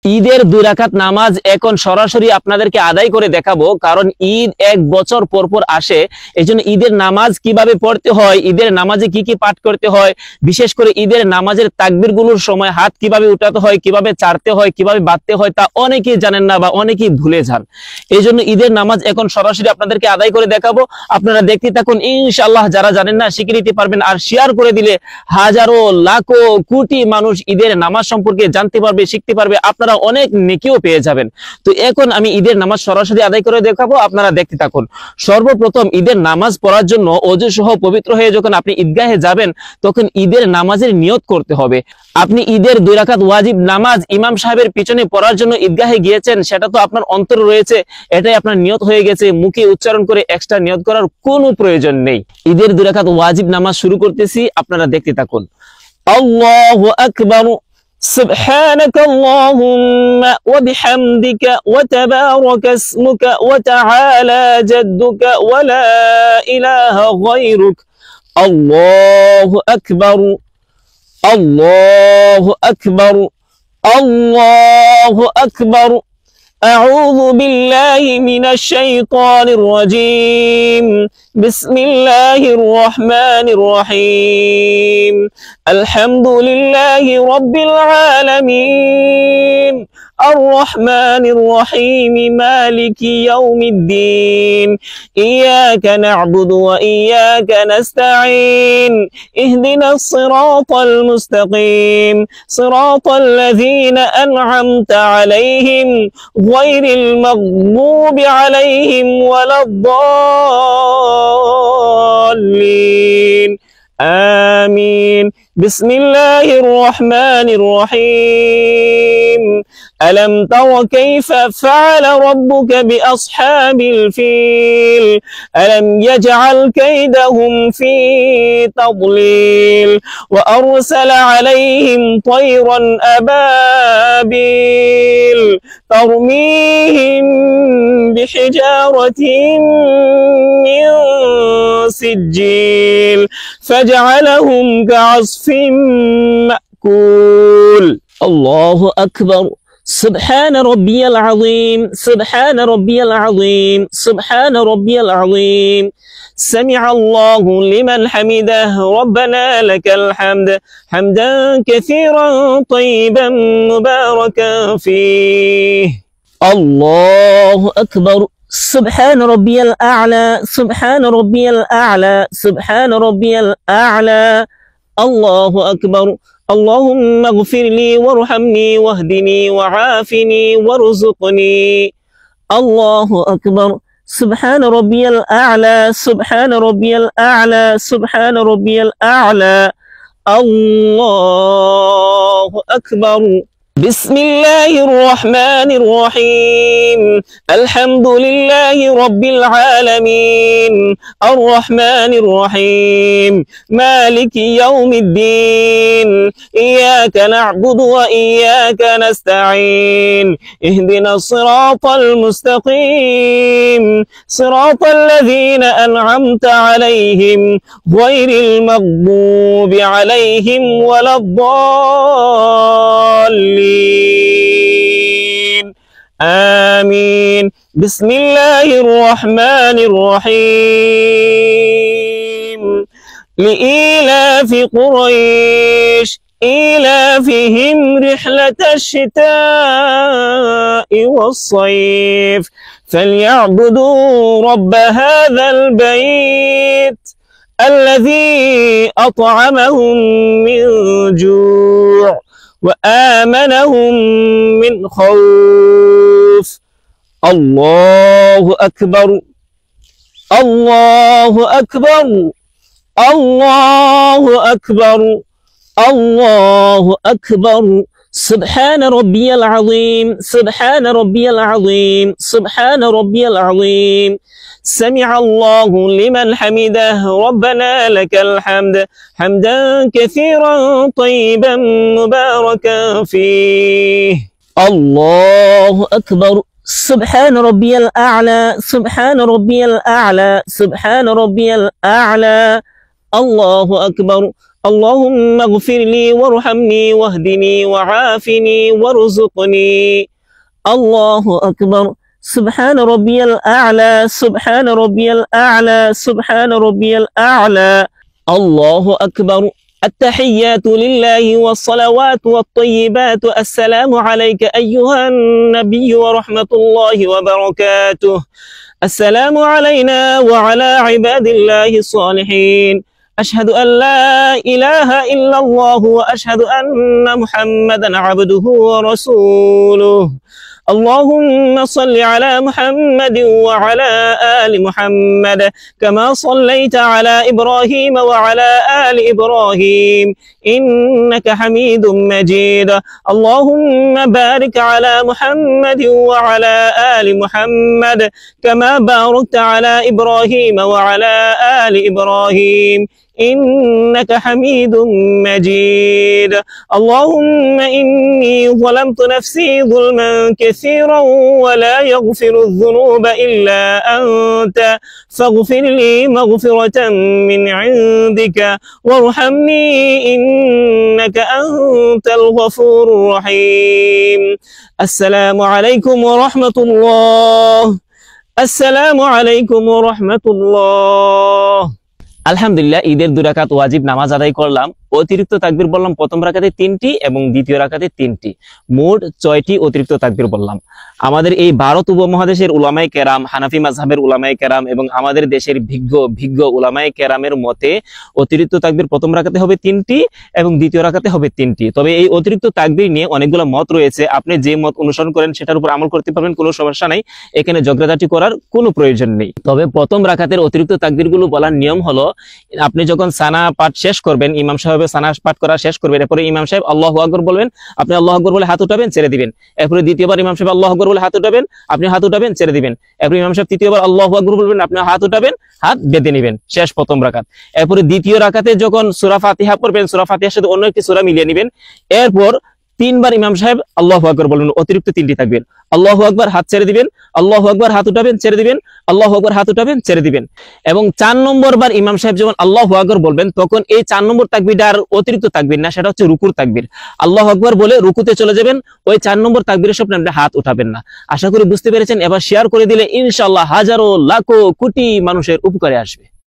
ঈদের 2 রাকাত নামাজ এখন সরাসরি আপনাদেরকে আদায় করে দেখাবো, কারণ ঈদ 1 বছর পর পর আসে। এজন্য ঈদের নামাজ কিভাবে পড়তে হয়, ঈদের নামাজে কি কি পাঠ করতে হয়, বিশেষ করে ঈদের নামাজের তাকবীরগুলোর সময় হাত কিভাবে উঠাতে হয়, কিভাবে চাড়তে হয়, কিভাবে বাঁধতে হয়, তা অনেকেই জানেন না বা অনেকেই ভুলে যান। এইজন্য ঈদের নামাজ এখন সরাসরি আপনাদেরকে আদায় করে দেখাবো। আপনারা দেখতে থাকুন, ইনশাআল্লাহ যারা জানেন না শিখে নিতে পারবেন। আর শেয়ার করে দিলে হাজারো লাখো কোটি মানুষ ঈদের নামাজ সম্পর্কে জানতে পারবে, শিখতে পারবে, আপনারা অনেক নেকিও পেয়ে যাবেন। তো এখন আমি ঈদের নামাজ সরাসরি আদায় করে দেখাবো, আপনারা দেখতে থাকুন। সর্বপ্রথম ঈদের নামাজ পড়ার জন্য ওযু সহ পবিত্র হয়ে যখন আপনি ঈদগাহে যাবেন, তখন ঈদের নামাজের নিয়ত করতে হবে। আপনি ঈদের 2 রাকাত ওয়াজিব নামাজ ইমাম সাহেবের পিছনে পড়ার জন্য ঈদগাহে গিয়েছেন, সেটা তো আপনার অন্তরে রয়েছে, এটাই আপনার নিয়ত হয়ে গেছে। মুখে উচ্চারণ করে এক্সট্রা নিয়ত করার কোনো প্রয়োজন নেই। ঈদের 2 রাকাত ওয়াজিব নামাজ শুরু করতেছি, আপনারা দেখতে থাকুন। আল্লাহু আকবার। سبحانك اللهم وبحمدك وتبارك اسمك وتعالى جدك ولا إله غيرك. الله أكبر الله أكبر الله أكبر. أعوذ بالله من الشيطان الرجيم. بسم الله الرحمن الرحيم. الحمد لله رب العالمين الرحمن الرحيم مالك يوم الدين. إياك نعبد وإياك نستعين. اهدنا الصراط المستقيم صراط الذين أنعمت عليهم غير المغضوب عليهم ولا الضالين. آمين. بسم الله الرحمن الرحيم. ألم تر كيف فعل ربك بأصحاب الفيل. ألم يجعل كيدهم في تضليل. وأرسل عليهم طيرا أبابيل ترميهم بحجارة من سجيل فجعلهم كعصف مأكول. الله أكبر. سبحان ربي العظيم سبحان ربي العظيم سبحان ربي العظيم. سمع الله لمن حمده ربنا لك الحمد حمدا كثيرا طيبا مباركا فيه. الله أكبر. سبحان ربي الأعلى سبحان ربي الأعلى سبحان ربي الأعلى. الله أكبر. اللهم اغفر لي وارحمني واهدني وعافني وارزقني. الله أكبر. سبحان ربي الأعلى سبحان ربي الأعلى سبحان ربي الأعلى. الله أكبر. بسم الله الرحمن الرحيم. الحمد لله رب العالمين الرحمن الرحيم مالك يوم الدين. إياك نعبد وإياك نستعين. اهدنا الصراط المستقيم صراط الذين أنعمت عليهم غير المغضوب عليهم ولا الضالين. آمين. بسم الله الرحمن الرحيم. لإيلاف قريش إيلافهم رحلة الشتاء والصيف فليعبدوا رب هذا البيت الذي أطعمهم من جوع وآمنهم من خوف. الله أكبر الله أكبر الله أكبر الله أكبر. سبحان ربي العظيم سبحان ربي العظيم سبحان ربي العظيم. سمع الله لمن حمده ربنا لك الحمد حمدا كثيرا طيبا مباركا فيه. الله أكبر. سبحان ربي الأعلى سبحان ربي الأعلى سبحان ربي الأعلى. الله أكبر. اللهم اغفر لي وارحمني واهدني وعافني وارزقني. الله أكبر. سبحان ربي الأعلى سبحان ربي الأعلى سبحان ربي الأعلى. الله أكبر. التحيات لله والصلوات والطيبات. السلام عليك أيها النبي ورحمة الله وبركاته. السلام علينا وعلى عباد الله الصالحين. أشهد أن لا إله إلا الله وأشهد أن محمدا عبده ورسوله. اللهم صل على محمد وعلى آل محمد كما صليت على إبراهيم وعلى آل إبراهيم إنك حميد مجيد. اللهم بارك على محمد وعلى آل محمد كما باركت على إبراهيم وعلى آل إبراهيم إنك حميد مجيد. اللهم إني ظلمت نفسي ظلما كثيرا ولا يغفر الذنوب إلا أنت فاغفر لي مغفرة من عندك وارحمني إنك أنت الغفور الرحيم. السلام عليكم ورحمة الله. السلام عليكم ورحمة الله. আলহামদুলিল্লাহ, ঈদের 2 রাকাত ওয়াজিব নামাজ আদায় করলাম। অতিরিক্ত তাকবীর বললাম প্রথম রাকাতে 3টি এবং দ্বিতীয় রাকাতে 3টি, মোট 6টি অতিরিক্ত তাকবীর বললাম। আমাদের এই ভারত উপমহাদেশের উলামায়ে কেরাম, হানাফি মাযহাবের উলামায়ে কেরাম এবং আমাদের দেশের ভিজ্ঞ উলামায়ে কেরামের মতে অতিরিক্ত তাকবীর প্রথম রাকাতে হবে 3টি এবং দ্বিতীয় রাকাতে হবে 3টি। তবে এই অতিরিক্ত তাকবীর নিয়ে অনেকগুলো মত রয়েছে। আপনি যে মত অনুসরণ করেন সেটার উপর আমল করতে পারবেন, কোনো সমস্যা নাই, এখানে ঝগড়াঝাটি করার কোনো প্রয়োজন নেই। তবে প্রথম রাকাতের অতিরিক্ত তাকবীরগুলো বলার নিয়ম হলো, আপনি যখন সানা পাঠ শেষ করবেন, ইমাম সাহেব সানা পাঠ করা শেষ করবেন, এরপরে ইমাম সাহেব আল্লাহু আকবার বলবেন, আপনি আল্লাহু আকবার বলে হাত উঠাবেন, ছেড়ে দিবেন। এরপরে দ্বিতীয়বার ইমাম সাহেব আল্লাহু আকবার বলে হাত উঠাবেন, আপনি হাত উঠাবেন, ছেড়ে দিবেন। এরপরে ইমাম সাহেব তৃতীয়বার আল্লাহু আকবার বলবেন, আপনি হাত উঠাবেন, হাত বেঁধে নেবেন। শেষ প্রথম রাকাত। এরপরে দ্বিতীয় রাকাতে যখন সূরা ফাতিহা পড়বেন, সূরা ফাতিহার সাথে অন্য একটি সূরা মিলিয়ে নেবেন। এরপর 3 বার ইমাম সাহেব আল্লাহু আকবার বলবেন, অতিরিক্ত 3টি তাকবীর। আল্লাহু আকবার, হাত ছেড়ে দিবেন, আল্লাহু আকবার, হাত উঠাবেন, ছেড়ে দিবেন, আল্লাহু আকবার, হাত উঠাবেন, ছেড়ে দিবেন। এবং 4 নম্বর বার ইমাম সাহেব যখন আল্লাহু আকবার বলবেন, তখন এই 4 নম্বর তাকবীরটা আর অতিরিক্ত তাকবীর না, সেটা হচ্ছে রুকুর তাকবীর। আল্লাহু আকবার বলে রুকুতে চলে যাবেন, ওই 4 নম্বর তাকবীরের সামনে আপনি হাত উঠাবেন না। আশা করি বুঝতে পেরেছেন। এবার শেয়ার করে দিলে ইনশাআল্লাহ হাজারো লাখো কোটি মানুষের উপকারে আসবে।